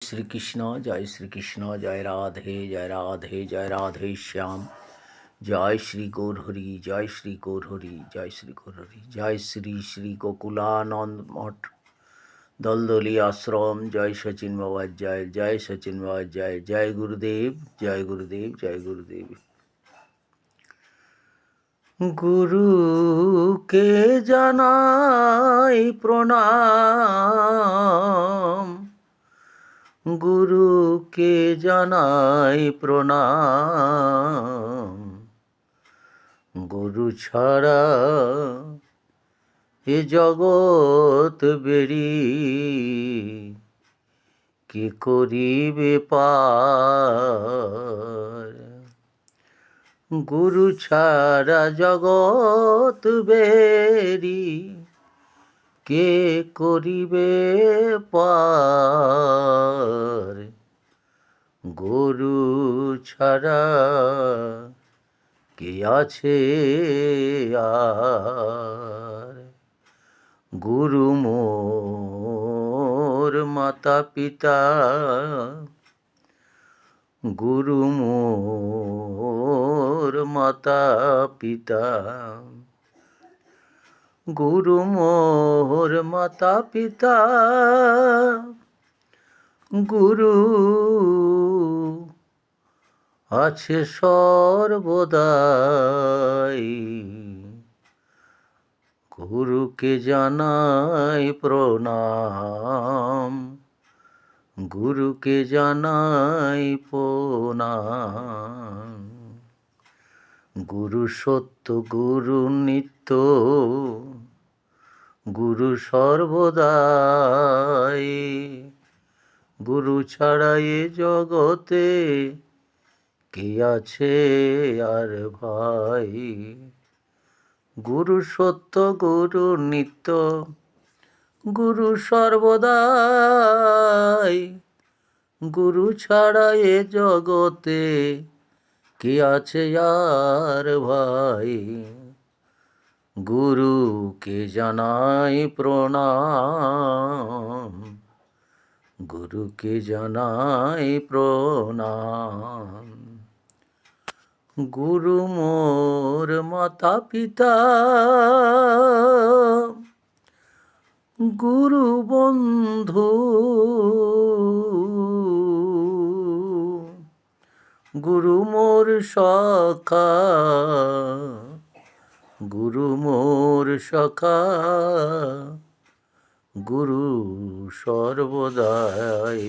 জয় শ্রীকৃষ্ণ, জয় রাধে জয় রাধে জয় রাধে শ্যাম। জয় শ্রী গৌরহরি, জয় শ্রী গৌরহরি, জয় শ্রী গৌরহরি, জয় শ্রী শ্রী গোকুলানন্দ মঠ দলদলি আশ্রম। জয় সচিন বাবার জয়, জয় সচিন বাবার জয়, জয় গুরুদেব, জয় গুরুদেব, জয় গুরুদেব। গুরুকে জানাই প্রণাম, গুরুকে জানাই প্রণাম। গুরু ছাড়া এ জগৎ বেরি কে করিবে পার। গুরু ছাড়া জগৎ বেরি কে করিবে পার। গুরু ছাড়া কে আছে আর। গুরু মোর মাতা পিতা, গুরু মোর মাতা পিতা, গুরু মোর মাতা পিতা। গুরু আছে সর্বদাই, গুরুকে জানাই প্রণাম, গুরুকে জানাই প্রণাম। গুরু সত্য, গুরু নিত্য, গুরু সর্বদাই। গুরু ছাড়া এ জগতে কে আছে আর ভাই। গুরু সত্য, গুরু নিত্য, গুরু সর্বদাই। গুরু ছাড়া এ জগতে কে আছে আর ভাই। গুরুকে জানাই প্রণাম, গুরুকে জানাই প্রণাম। গুরু মোর মাতা পিতা, গুরু বন্ধু, গুরু মোর সখা, গুরু মোর সখা। গুরু সর্বদাই।